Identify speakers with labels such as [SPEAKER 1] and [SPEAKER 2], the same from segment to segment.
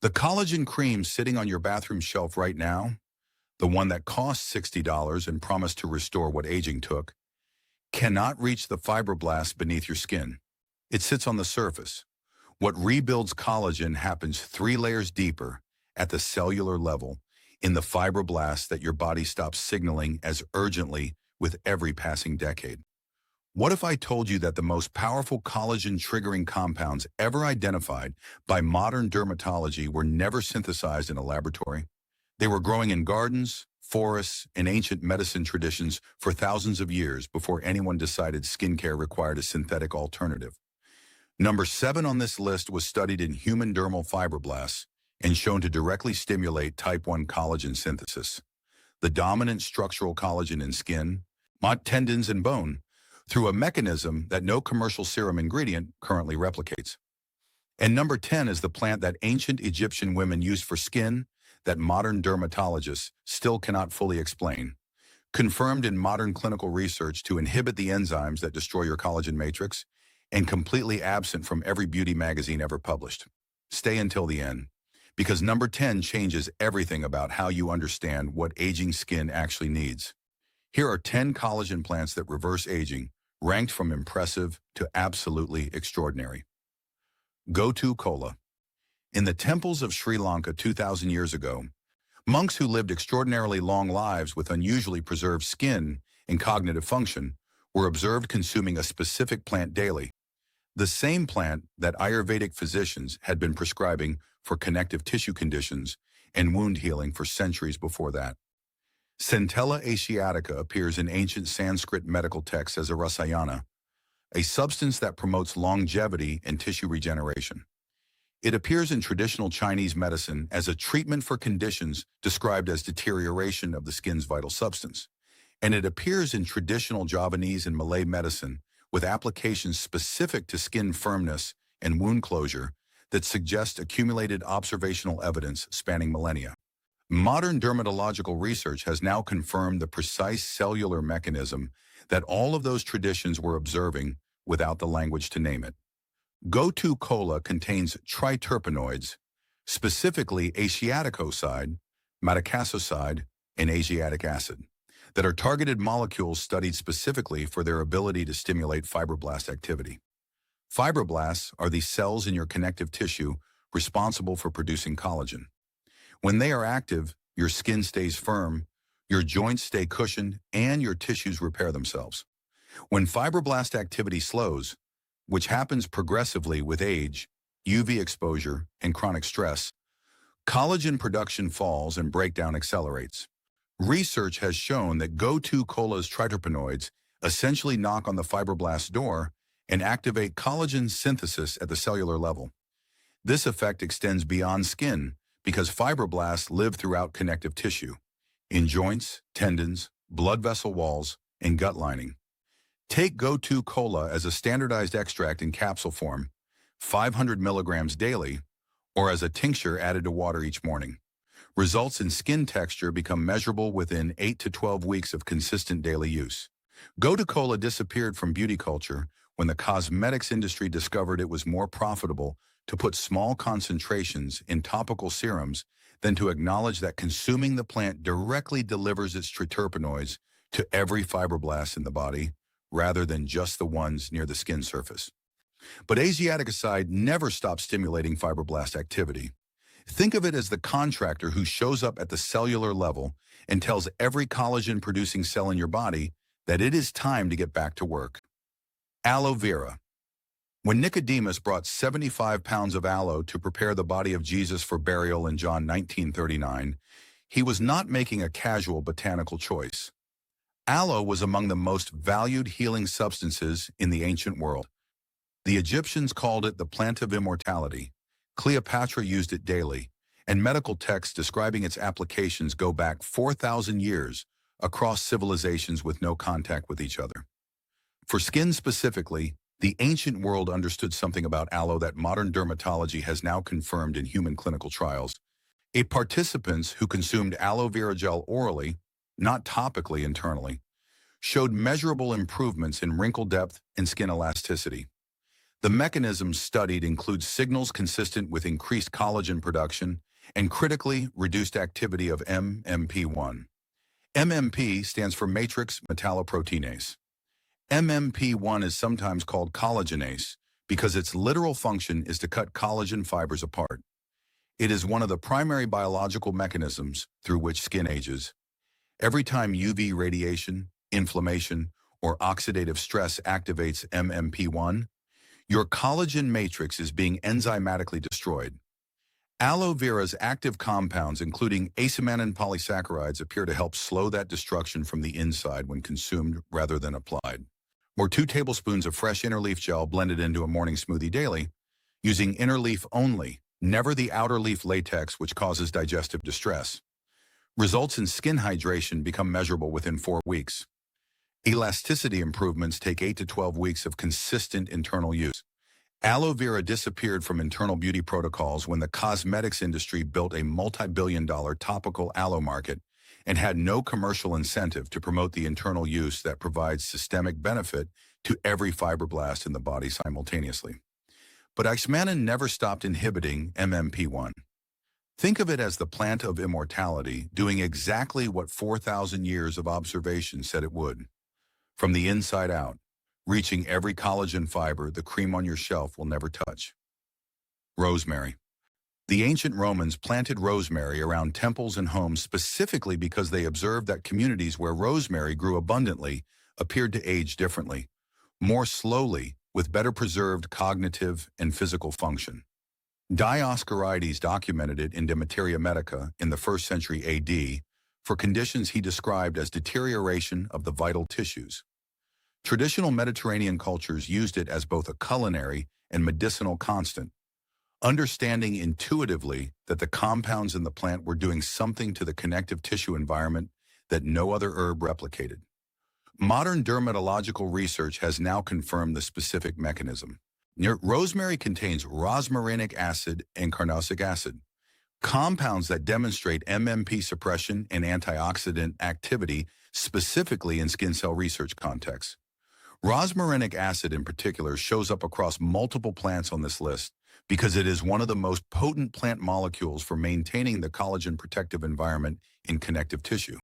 [SPEAKER 1] The collagen cream sitting on your bathroom shelf right now, the one that costs $60 and promised to restore what aging took, cannot reach the fibroblasts beneath your skin. It sits on the surface. What rebuilds collagen happens 3 layers deeper at the cellular level in the fibroblasts that your body stops signaling as urgently with every passing decade. What if I told you that the most powerful collagen-triggering compounds ever identified by modern dermatology were never synthesized in a laboratory? They were growing in gardens, forests, and ancient medicine traditions for thousands of years before anyone decided skincare required a synthetic alternative. Number 7 on this list was studied in human dermal fibroblasts and shown to directly stimulate type 1 collagen synthesis, the dominant structural collagen in skin, tendons, and bone, through a mechanism that no commercial serum ingredient currently replicates. And number 10 is the plant that ancient Egyptian women used for skin that modern dermatologists still cannot fully explain, confirmed in modern clinical research to inhibit the enzymes that destroy your collagen matrix, and completely absent from every beauty magazine ever published. Stay until the end, because number 10 changes everything about how you understand what aging skin actually needs. Here are 10 collagen plants that reverse aging, ranked from impressive to absolutely extraordinary. Go-to cola. In the temples of Sri Lanka 2,000 years ago, monks who lived extraordinarily long lives with unusually preserved skin and cognitive function were observed consuming a specific plant daily, the same plant that Ayurvedic physicians had been prescribing for connective tissue conditions and wound healing for centuries before that. Centella asiatica appears in ancient Sanskrit medical texts as a rasayana, a substance that promotes longevity and tissue regeneration. It appears in traditional Chinese medicine as a treatment for conditions described as deterioration of the skin's vital substance. And it appears in traditional Javanese and Malay medicine with applications specific to skin firmness and wound closure that suggest accumulated observational evidence spanning millennia. Modern dermatological research has now confirmed the precise cellular mechanism that all of those traditions were observing without the language to name it. Go-to cola contains triterpenoids, specifically asiaticoside, madecassoside, and asiatic acid, that are targeted molecules studied specifically for their ability to stimulate fibroblast activity. Fibroblasts are the cells in your connective tissue responsible for producing collagen. When they are active, your skin stays firm, your joints stay cushioned, and your tissues repair themselves. When fibroblast activity slows, which happens progressively with age, UV exposure, and chronic stress, collagen production falls and breakdown accelerates. Research has shown that Go-To Cola's triterpenoids essentially knock on the fibroblast door and activate collagen synthesis at the cellular level. This effect extends beyond skin because fibroblasts live throughout connective tissue, in joints, tendons, blood vessel walls, and gut lining. Take Go-To Cola as a standardized extract in capsule form, 500 milligrams daily, or as a tincture added to water each morning. Results in skin texture become measurable within 8 to 12 weeks of consistent daily use. Go-To Cola disappeared from beauty culture when the cosmetics industry discovered it was more profitable to put small concentrations in topical serums than to acknowledge that consuming the plant directly delivers its triterpenoids to every fibroblast in the body, rather than just the ones near the skin surface. But asiaticoside never stops stimulating fibroblast activity. Think of it as the contractor who shows up at the cellular level and tells every collagen-producing cell in your body that it is time to get back to work. Aloe vera. When Nicodemus brought 75 pounds of aloe to prepare the body of Jesus for burial in John 19:39, he was not making a casual botanical choice. Aloe was among the most valued healing substances in the ancient world. The Egyptians called it the plant of immortality. Cleopatra used it daily, and medical texts describing its applications go back 4,000 years across civilizations with no contact with each other. For skin specifically, the ancient world understood something about aloe that modern dermatology has now confirmed in human clinical trials. Participants who consumed aloe vera gel orally, not topically internally, showed measurable improvements in wrinkle depth and skin elasticity. The mechanisms studied include signals consistent with increased collagen production and critically reduced activity of MMP1. MMP stands for matrix metalloproteinase. MMP1 is sometimes called collagenase because its literal function is to cut collagen fibers apart. It is one of the primary biological mechanisms through which skin ages. Every time UV radiation, inflammation, or oxidative stress activates MMP1, your collagen matrix is being enzymatically destroyed. Aloe vera's active compounds, including asamanin polysaccharides, appear to help slow that destruction from the inside when consumed rather than applied. Or 2 tablespoons of fresh inner leaf gel blended into a morning smoothie daily, using inner leaf only, never the outer leaf latex, which causes digestive distress. Results in skin hydration become measurable within 4 weeks. Elasticity improvements take 8 to 12 weeks of consistent internal use. Aloe vera disappeared from internal beauty protocols when the cosmetics industry built a multi-billion-dollar topical aloe market and had no commercial incentive to promote the internal use that provides systemic benefit to every fibroblast in the body simultaneously. But Ixmanin never stopped inhibiting MMP1. Think of it as the plant of immortality doing exactly what 4,000 years of observation said it would. From the inside out, reaching every collagen fiber the cream on your shelf will never touch. Rosemary. The ancient Romans planted rosemary around temples and homes specifically because they observed that communities where rosemary grew abundantly appeared to age differently, more slowly, with better preserved cognitive and physical function. Dioscorides documented it in De Materia Medica in the 1st century AD for conditions he described as deterioration of the vital tissues. Traditional Mediterranean cultures used it as both a culinary and medicinal constant, understanding intuitively that the compounds in the plant were doing something to the connective tissue environment that no other herb replicated. Modern dermatological research has now confirmed the specific mechanism. Rosemary contains rosmarinic acid and carnosic acid, compounds that demonstrate MMP suppression and antioxidant activity specifically in skin cell research contexts. Rosmarinic acid in particular shows up across multiple plants on this list because it is one of the most potent plant molecules for maintaining the collagen protective environment in connective tissue.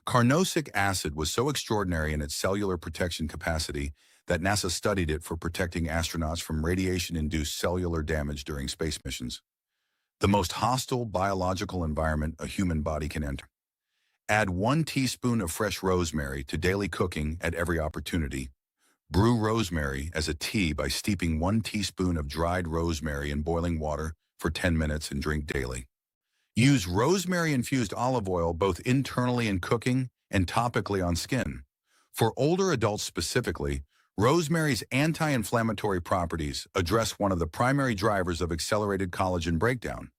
[SPEAKER 1] Carnosic acid was so extraordinary in its cellular protection capacity that NASA studied it for protecting astronauts from radiation-induced cellular damage during space missions. The most hostile biological environment a human body can enter. Add 1 teaspoon of fresh rosemary to daily cooking at every opportunity. Brew rosemary as a tea by steeping 1 teaspoon of dried rosemary in boiling water for 10 minutes and drink daily. Use rosemary-infused olive oil both internally in cooking and topically on skin. For older adults specifically, rosemary's anti-inflammatory properties address one of the primary drivers of accelerated collagen breakdown: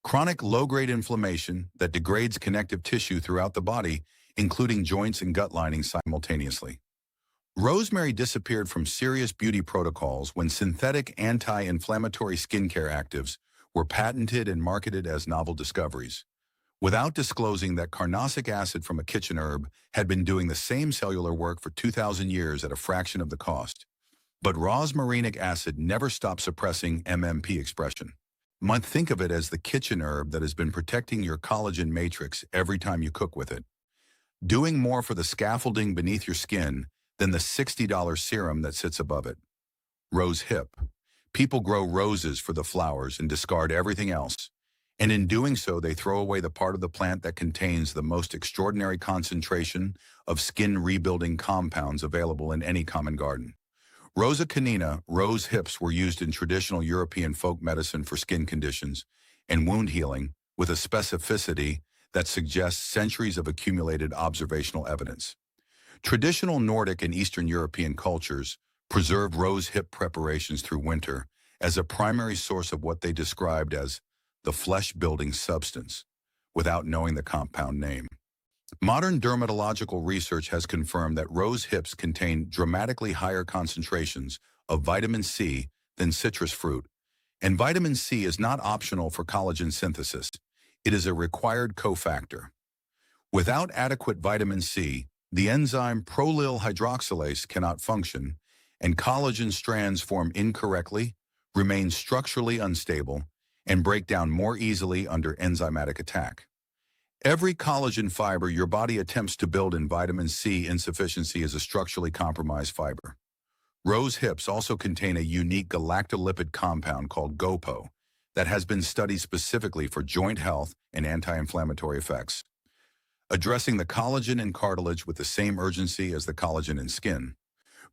[SPEAKER 1] chronic low-grade inflammation that degrades connective tissue throughout the body, including joints and gut linings simultaneously. Rosemary disappeared from serious beauty protocols when synthetic anti-inflammatory skincare actives were patented and marketed as novel discoveries, without disclosing that carnosic acid from a kitchen herb had been doing the same cellular work for 2,000 years at a fraction of the cost. But rosmarinic acid never stopped suppressing MMP expression. Think of it as the kitchen herb that has been protecting your collagen matrix every time you cook with it, doing more for the scaffolding beneath your skin than the $60 serum that sits above it. Rose hip. People grow roses for the flowers and discard everything else, and in doing so they throw away the part of the plant that contains the most extraordinary concentration of skin-rebuilding compounds available in any common garden. Rosa canina, rose hips, were used in traditional European folk medicine for skin conditions and wound healing with a specificity that suggests centuries of accumulated observational evidence. Traditional Nordic and Eastern European cultures preserved rose hip preparations through winter as a primary source of what they described as the flesh-building substance, without knowing the compound name. Modern dermatological research has confirmed that rose hips contain dramatically higher concentrations of vitamin C than citrus fruit, and vitamin C is not optional for collagen synthesis. It is a required cofactor. Without adequate vitamin C, the enzyme prolyl hydroxylase cannot function, and collagen strands form incorrectly, remain structurally unstable, and break down more easily under enzymatic attack. Every collagen fiber your body attempts to build in vitamin C insufficiency is a structurally compromised fiber. Rose hips also contain a unique galactolipid compound called GOPO that has been studied specifically for joint health and anti-inflammatory effects. Addressing the collagen in cartilage with the same urgency as the collagen in skin.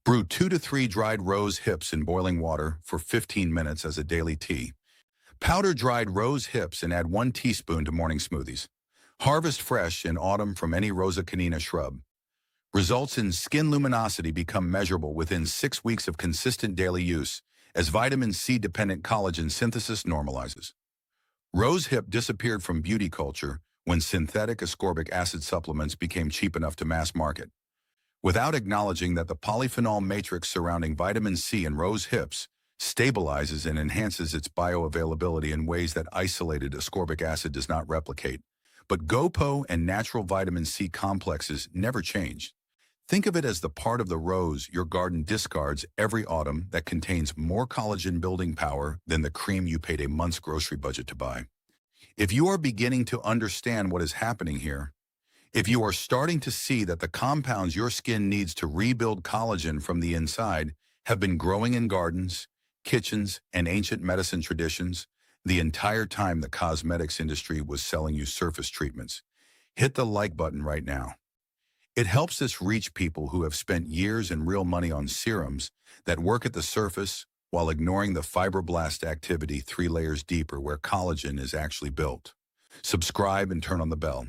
[SPEAKER 1] Brew 2 to 3 dried rose hips in boiling water for 15 minutes as a daily tea. Powder dried rose hips and add 1 teaspoon to morning smoothies. Harvest fresh in autumn from any Rosa canina shrub. Results in skin luminosity become measurable within 6 weeks of consistent daily use as vitamin C-dependent collagen synthesis normalizes. Rose hip disappeared from beauty culture when synthetic ascorbic acid supplements became cheap enough to mass market. Without acknowledging that the polyphenol matrix surrounding vitamin C in rose hips stabilizes and enhances its bioavailability in ways that isolated ascorbic acid does not replicate. But GOPO and natural vitamin C complexes never changed. Think of it as the part of the rose your garden discards every autumn that contains more collagen building power than the cream you paid a month's grocery budget to buy. If you are beginning to understand what is happening here, if you are starting to see that the compounds your skin needs to rebuild collagen from the inside have been growing in gardens, kitchens, and ancient medicine traditions, the entire time the cosmetics industry was selling you surface treatments, hit the like button right now. It helps us reach people who have spent years and real money on serums that work at the surface while ignoring the fibroblast activity 3 layers deeper where collagen is actually built. Subscribe and turn on the bell,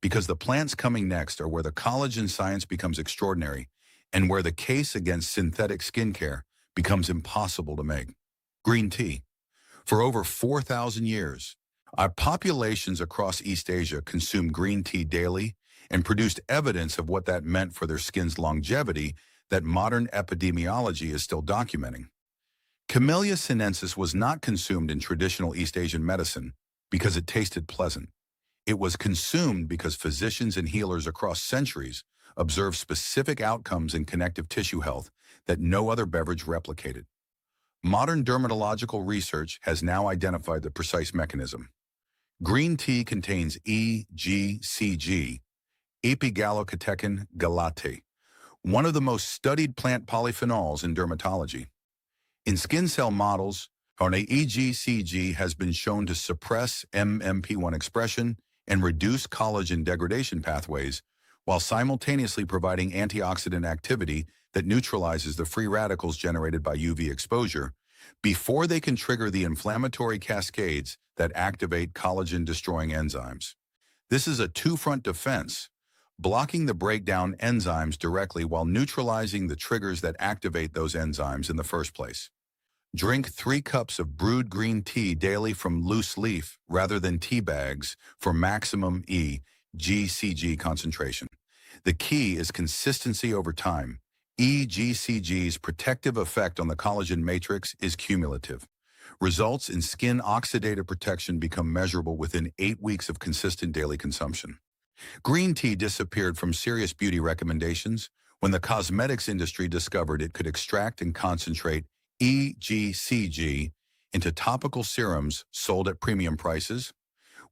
[SPEAKER 1] because the plants coming next are where the collagen science becomes extraordinary and where the case against synthetic skincare becomes impossible to make. Green tea. For over 4,000 years, our populations across East Asia consumed green tea daily and produced evidence of what that meant for their skin's longevity that modern epidemiology is still documenting. Camellia sinensis was not consumed in traditional East Asian medicine because it tasted pleasant. It was consumed because physicians and healers across centuries observed specific outcomes in connective tissue health that no other beverage replicated. Modern dermatological research has now identified the precise mechanism. Green tea contains EGCG, epigallocatechin gallate, one of the most studied plant polyphenols in dermatology. In skin cell models, EGCG has been shown to suppress MMP1 expression and reduce collagen degradation pathways, while simultaneously providing antioxidant activity that neutralizes the free radicals generated by UV exposure before they can trigger the inflammatory cascades that activate collagen-destroying enzymes. This is a two-front defense, blocking the breakdown enzymes directly while neutralizing the triggers that activate those enzymes in the first place. Drink 3 cups of brewed green tea daily from loose leaf rather than tea bags for maximum EGCG concentration. The key is consistency over time. EGCG's protective effect on the collagen matrix is cumulative. Results in skin oxidative protection become measurable within 8 weeks of consistent daily consumption. Green tea disappeared from serious beauty recommendations when the cosmetics industry discovered it could extract and concentrate EGCG into topical serums sold at premium prices,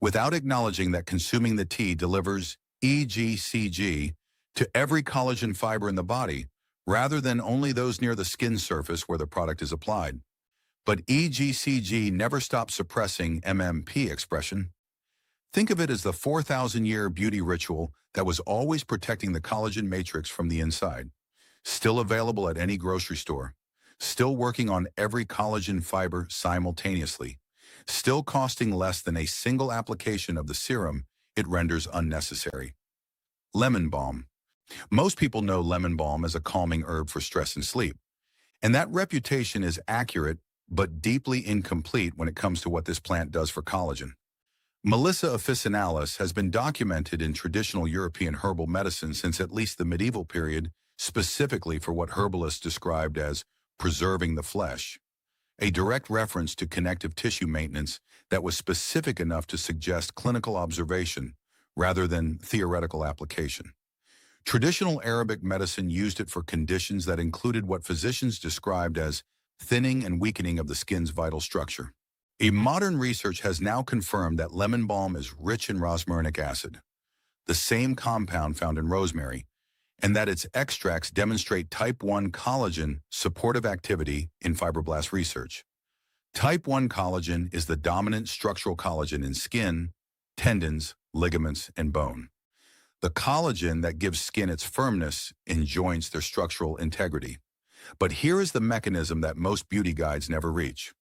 [SPEAKER 1] without acknowledging that consuming the tea delivers EGCG to every collagen fiber in the body, rather than only those near the skin surface where the product is applied. But EGCG never stops suppressing MMP expression. Think of it as the 4,000-year beauty ritual that was always protecting the collagen matrix from the inside. Still available at any grocery store. Still working on every collagen fiber simultaneously. Still costing less than a single application of the serum it renders unnecessary. Lemon balm. Most people know lemon balm as a calming herb for stress and sleep. And that reputation is accurate, but deeply incomplete when it comes to what this plant does for collagen. Melissa officinalis has been documented in traditional European herbal medicine since at least the medieval period, specifically for what herbalists described as preserving the flesh, a direct reference to connective tissue maintenance that was specific enough to suggest clinical observation rather than theoretical application. Traditional Arabic medicine used it for conditions that included what physicians described as thinning and weakening of the skin's vital structure. A modern research has now confirmed that lemon balm is rich in rosmarinic acid, the same compound found in rosemary, and that its extracts demonstrate type 1 collagen supportive activity in fibroblast research. Type 1 collagen is the dominant structural collagen in skin, tendons, ligaments, and bone. The collagen that gives skin its firmness and joints their structural integrity. But here is the mechanism that most beauty guides never reach.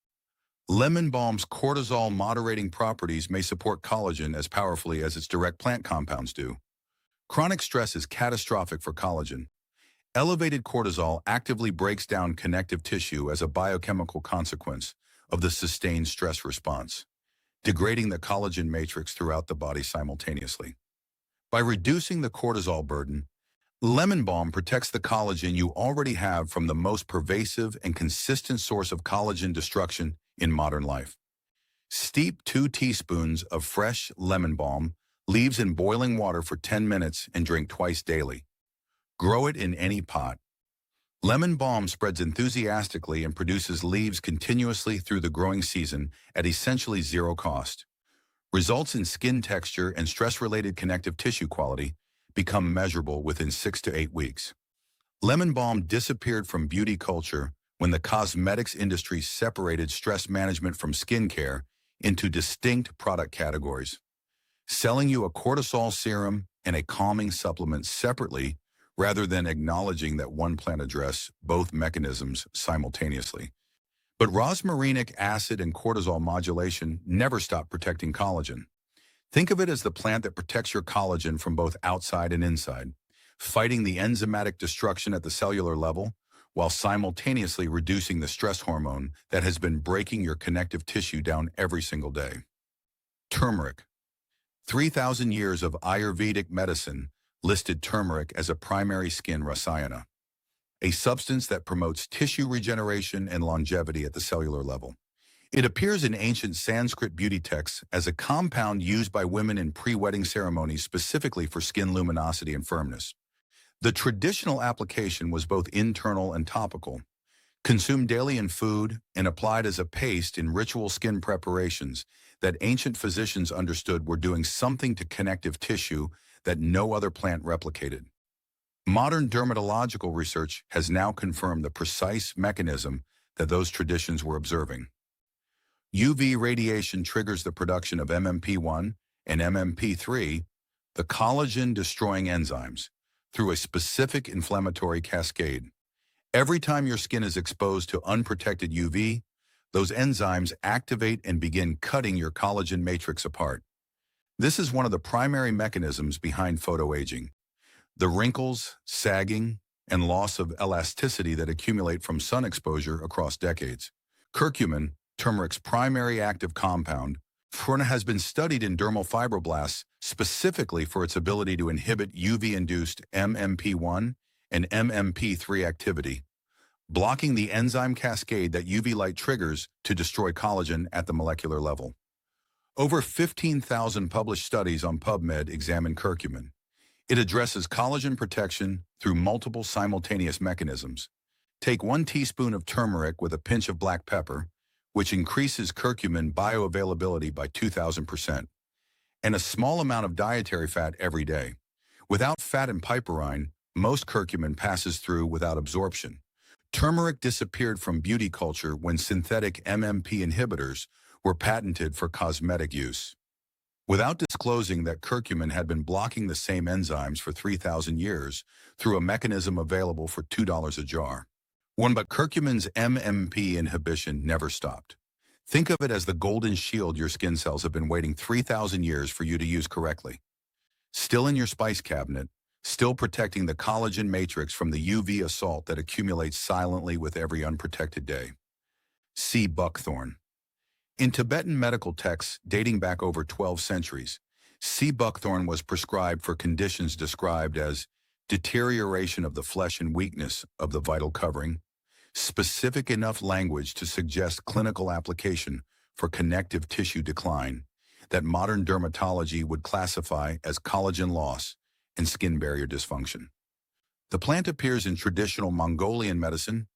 [SPEAKER 1] Lemon balm's cortisol moderating properties may support collagen as powerfully as its direct plant compounds do. Chronic stress is catastrophic for collagen. Elevated cortisol actively breaks down connective tissue as a biochemical consequence of the sustained stress response, degrading the collagen matrix throughout the body simultaneously. By reducing the cortisol burden, lemon balm protects the collagen you already have from the most pervasive and consistent source of collagen destruction in modern life. Steep 2 teaspoons of fresh lemon balm leaves in boiling water for 10 minutes and drink twice daily. Grow it in any pot. Lemon balm spreads enthusiastically and produces leaves continuously through the growing season at essentially zero cost. Results in skin texture and stress-related connective tissue quality become measurable within 6 to 8 weeks. Lemon balm disappeared from beauty culture when the cosmetics industry separated stress management from skincare into distinct product categories, selling you a cortisol serum and a calming supplement separately rather than acknowledging that one plant addresses both mechanisms simultaneously. But rosmarinic acid and cortisol modulation never stop protecting collagen. Think of it as the plant that protects your collagen from both outside and inside, fighting the enzymatic destruction at the cellular level while simultaneously reducing the stress hormone that has been breaking your connective tissue down every single day. Turmeric. 3,000 years of Ayurvedic medicine listed turmeric as a primary skin rasayana, a substance that promotes tissue regeneration and longevity at the cellular level. It appears in ancient Sanskrit beauty texts as a compound used by women in pre-wedding ceremonies specifically for skin luminosity and firmness. The traditional application was both internal and topical, consumed daily in food and applied as a paste in ritual skin preparations that ancient physicians understood were doing something to connective tissue that no other plant replicated. Modern dermatological research has now confirmed the precise mechanism that those traditions were observing. UV radiation triggers the production of MMP1 and MMP3, the collagen-destroying enzymes, through a specific inflammatory cascade. Every time your skin is exposed to unprotected UV, those enzymes activate and begin cutting your collagen matrix apart. This is one of the primary mechanisms behind photoaging. The wrinkles, sagging, and loss of elasticity that accumulate from sun exposure across decades. Curcumin, turmeric's primary active compound, has been studied in dermal fibroblasts specifically for its ability to inhibit UV-induced MMP1 and MMP3 activity, blocking the enzyme cascade that UV light triggers to destroy collagen at the molecular level. Over 15,000 published studies on PubMed examine curcumin. It addresses collagen protection through multiple simultaneous mechanisms. Take 1 teaspoon of turmeric with a pinch of black pepper, which increases curcumin bioavailability by 2,000%, and a small amount of dietary fat every day. Without fat and piperine, most curcumin passes through without absorption. Turmeric disappeared from beauty culture when synthetic MMP inhibitors were patented for cosmetic use. Without disclosing that curcumin had been blocking the same enzymes for 3,000 years through a mechanism available for $2 a jar. But curcumin's MMP inhibition never stopped. Think of it as the golden shield your skin cells have been waiting 3,000 years for you to use correctly. Still in your spice cabinet, still protecting the collagen matrix from the UV assault that accumulates silently with every unprotected day. Sea buckthorn. In Tibetan medical texts dating back over 12 centuries, sea buckthorn was prescribed for conditions described as deterioration of the flesh and weakness of the vital covering, specific enough language to suggest clinical application for connective tissue decline that modern dermatology would classify as collagen loss and skin barrier dysfunction. The plant appears in traditional Mongolian medicine,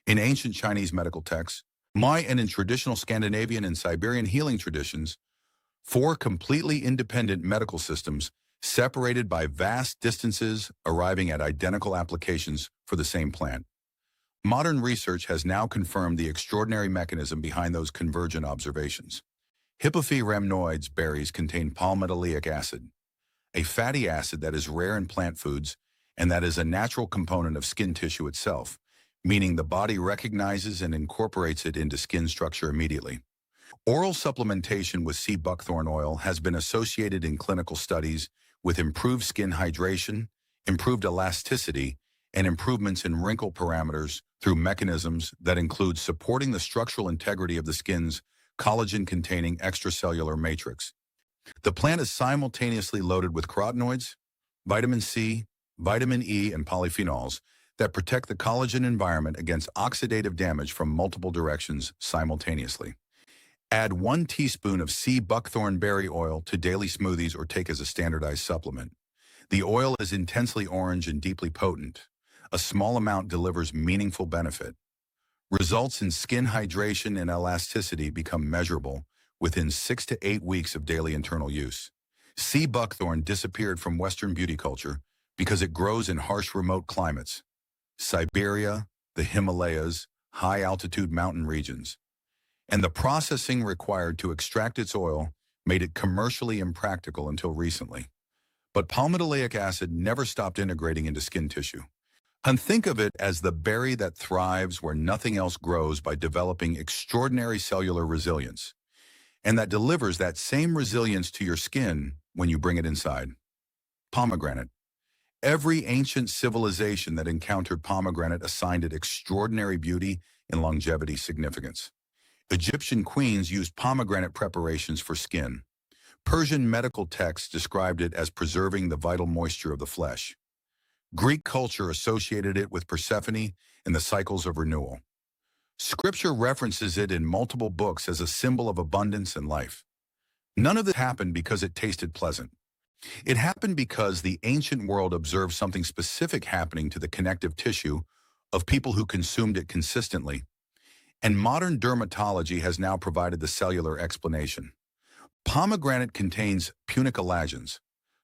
[SPEAKER 1] in ancient Chinese medical texts, and in traditional Scandinavian and Siberian healing traditions, four completely independent medical systems separated by vast distances arriving at identical applications for the same plant. Modern research has now confirmed the extraordinary mechanism behind those convergent observations. Hippophae rhamnoids berries contain palmitoleic acid, a fatty acid that is rare in plant foods and that is a natural component of skin tissue itself, meaning the body recognizes and incorporates it into skin structure immediately. Oral supplementation with sea buckthorn oil has been associated in clinical studies with improved skin hydration, improved elasticity, and improvements in wrinkle parameters through mechanisms that include supporting the structural integrity of the skin's collagen-containing extracellular matrix. The plant is simultaneously loaded with carotenoids, vitamin C, vitamin E, and polyphenols that protect the collagen environment against oxidative damage from multiple directions simultaneously. Add 1 teaspoon of sea buckthorn berry oil to daily smoothies or take as a standardized supplement. The oil is intensely orange and deeply potent. A small amount delivers meaningful benefit. Results in skin hydration and elasticity become measurable within 6 to 8 weeks of daily internal use. Sea buckthorn disappeared from Western beauty culture because it grows in harsh remote climates. Siberia, the Himalayas, high-altitude mountain regions. And the processing required to extract its oil made it commercially impractical until recently. But palmitoleic acid never stopped integrating into skin tissue. And think of it as the berry that thrives where nothing else grows by developing extraordinary cellular resilience, and that delivers that same resilience to your skin when you bring it inside. Pomegranate. Every ancient civilization that encountered pomegranate assigned it extraordinary beauty and longevity significance. Egyptian queens used pomegranate preparations for skin. Persian medical texts described it as preserving the vital moisture of the flesh. Greek culture associated it with Persephone and the cycles of renewal. Scripture references it in multiple books as a symbol of abundance and life. None of this happened because it tasted pleasant. It happened because the ancient world observed something specific happening to the connective tissue of people who consumed it consistently. And modern dermatology has now provided the cellular explanation. Pomegranate contains punicolagens,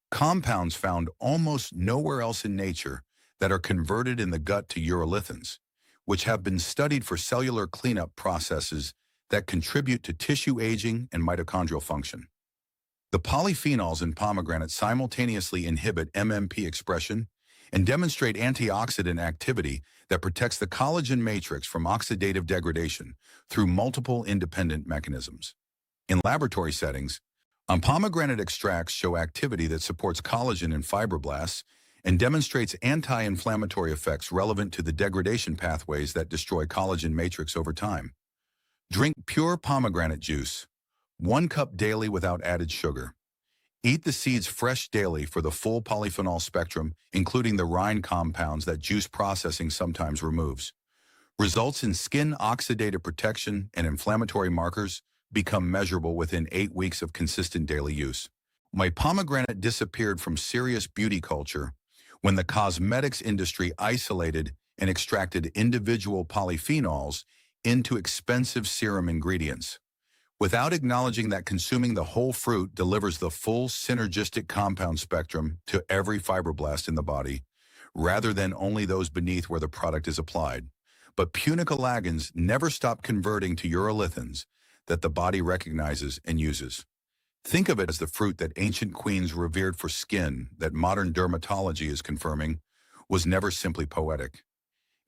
[SPEAKER 1] compounds found almost nowhere else in nature that are converted in the gut to urolithins, which have been studied for cellular cleanup processes that contribute to tissue aging and mitochondrial function. The polyphenols in pomegranate simultaneously inhibit MMP expression and demonstrate antioxidant activity that protects the collagen matrix from oxidative degradation through multiple independent mechanisms. In laboratory settings, pomegranate extracts show activity that supports collagen in fibroblasts and demonstrates anti-inflammatory effects relevant to the degradation pathways that destroy collagen matrix over time. Drink pure pomegranate juice, 1 cup daily without added sugar. Eat the seeds fresh daily for the full polyphenol spectrum, including the rind compounds that juice processing sometimes removes. Results in skin oxidative protection and inflammatory markers become measurable within 8 weeks of consistent daily use. My pomegranate disappeared from serious beauty culture when the cosmetics industry isolated and extracted individual polyphenols into expensive serum ingredients, without acknowledging that consuming the whole fruit delivers the full synergistic compound spectrum to every fibroblast in the body, rather than only those beneath where the product is applied. But punicolagens never stop converting to urolithins that the body recognizes and uses. Think of it as the fruit that ancient queens revered for skin that modern dermatology is confirming was never simply poetic.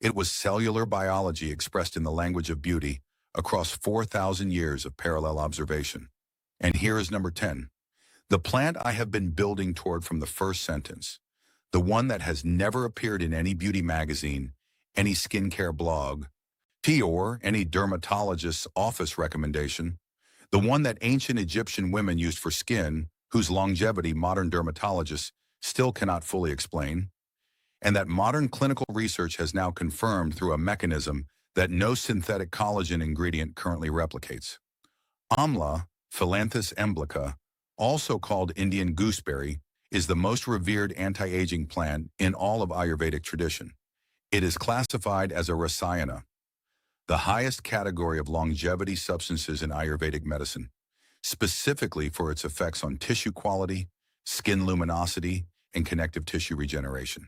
[SPEAKER 1] It was cellular biology expressed in the language of beauty across 4,000 years of parallel observation. And here is number 10. The plant I have been building toward from the first sentence. The one that has never appeared in any beauty magazine, any skincare blog, or any dermatologist's office recommendation. The one that ancient Egyptian women used for skin, whose longevity modern dermatologists still cannot fully explain. And that modern clinical research has now confirmed through a mechanism that no synthetic collagen ingredient currently replicates. Amla, Philanthus emblica, also called Indian gooseberry, is the most revered anti-aging plant in all of Ayurvedic tradition. It is classified as a rasayana, the highest category of longevity substances in Ayurvedic medicine, specifically for its effects on tissue quality, skin luminosity, and connective tissue regeneration.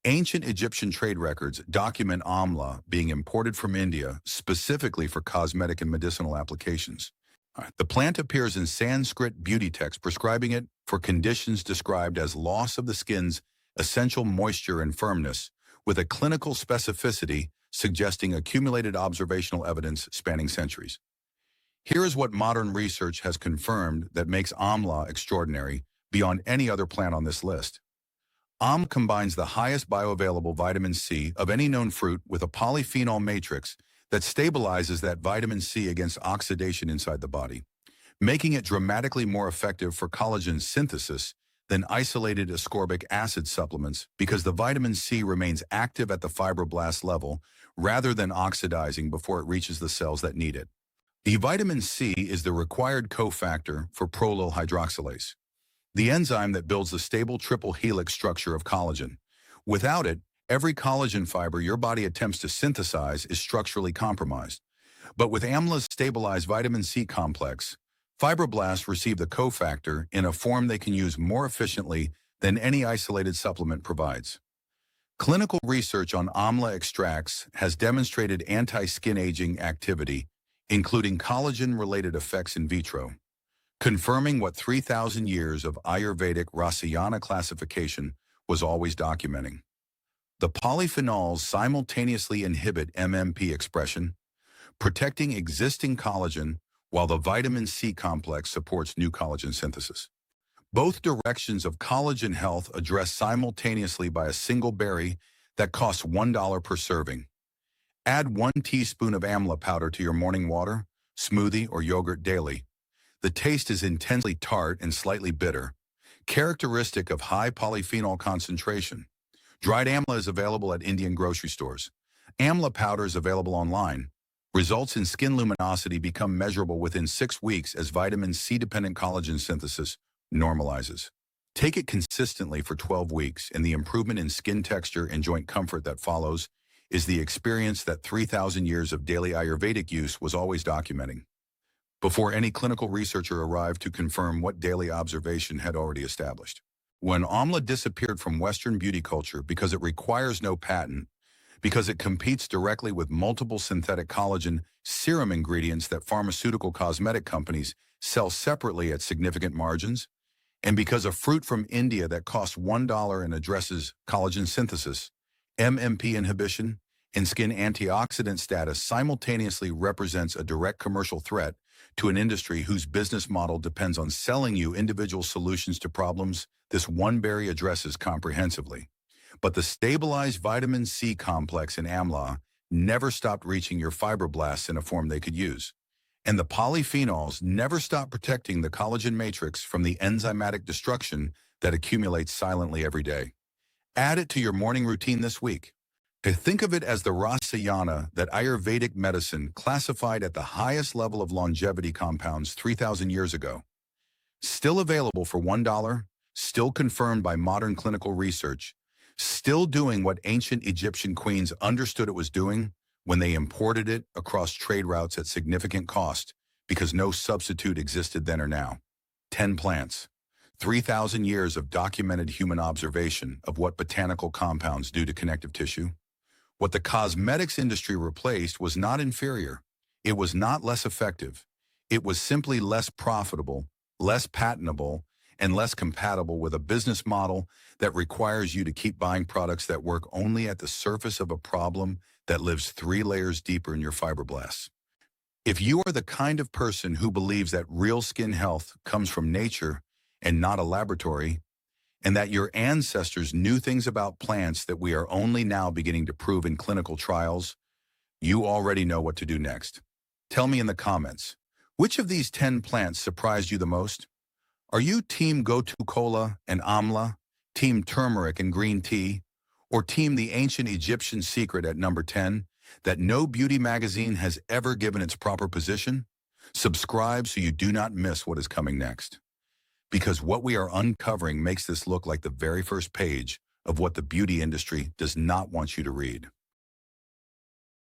[SPEAKER 1] Ancient Egyptian trade records document amla being imported from India specifically for cosmetic and medicinal applications. The plant appears in Sanskrit beauty texts prescribing it for conditions described as loss of the skin's essential moisture and firmness, with a clinical specificity suggesting accumulated observational evidence spanning centuries. Here is what modern research has confirmed that makes amla extraordinary beyond any other plant on this list. Amla combines the highest bioavailable vitamin C of any known fruit with a polyphenol matrix that stabilizes that vitamin C against oxidation inside the body, making it dramatically more effective for collagen synthesis than isolated ascorbic acid supplements because the vitamin C remains active at the fibroblast level rather than oxidizing before it reaches the cells that need it. The vitamin C is the required cofactor for prolyl hydroxylase, the enzyme that builds the stable triple helix structure of collagen. Without it, every collagen fiber your body attempts to synthesize is structurally compromised. But with amla's stabilized vitamin C complex, fibroblasts receive the cofactor in a form they can use more efficiently than any isolated supplement provides. Clinical research on amla extracts has demonstrated anti-skin aging activity, including collagen-related effects in vitro, confirming what 3,000 years of Ayurvedic Rasayana classification was always documenting. The polyphenols simultaneously inhibit MMP expression, protecting existing collagen while the vitamin C complex supports new collagen synthesis. Both directions of collagen health addressed simultaneously by a single berry that costs $1 per serving. Add 1 teaspoon of amla powder to your morning water, smoothie, or yogurt daily. The taste is intensely tart and slightly bitter, characteristic of high polyphenol concentration. Dried amla is available at Indian grocery stores. Amla powder is available online. Results in skin luminosity become measurable within 6 weeks as vitamin C-dependent collagen synthesis normalizes. Take it consistently for 12 weeks, and the improvement in skin texture and joint comfort that follows is the experience that 3,000 years of daily Ayurvedic use was always documenting, before any clinical researcher arrived to confirm what daily observation had already established. When amla disappeared from Western beauty culture because it requires no patent, because it competes directly with multiple synthetic collagen serum ingredients that pharmaceutical cosmetic companies sell separately at significant margins, and because a fruit from India that costs $1 and addresses collagen synthesis, MMP inhibition, and skin antioxidant status simultaneously represents a direct commercial threat to an industry whose business model depends on selling you individual solutions to problems this one berry addresses comprehensively. But the stabilized vitamin C complex in amla never stopped reaching your fibroblasts in a form they could use. And the polyphenols never stop protecting the collagen matrix from the enzymatic destruction that accumulates silently every day. Add it to your morning routine this week. Think of it as the rasayana that Ayurvedic medicine classified at the highest level of longevity compounds 3,000 years ago. Still available for $1, still confirmed by modern clinical research, still doing what ancient Egyptian queens understood it was doing when they imported it across trade routes at significant cost because no substitute existed then or now. 10 plants. 3,000 years of documented human observation of what botanical compounds do to connective tissue. What the cosmetics industry replaced was not inferior. It was not less effective. It was simply less profitable, less patentable, and less compatible with a business model that requires you to keep buying products that work only at the surface of a problem that lives 3 layers deeper in your fibroblasts. If you are the kind of person who believes that real skin health comes from nature and not a laboratory, and that your ancestors knew things about plants that we are only now beginning to prove in clinical trials, you already know what to do next. Tell me in the comments, which of these 10 plants surprised you the most? Are you team gotu kola and amla, team turmeric and green tea, or team the ancient Egyptian secret at number 10 that no beauty magazine has ever given its proper position? Subscribe so you do not miss what is coming next. Because what we are uncovering makes this look like the very first page of what the beauty industry does not want you to read.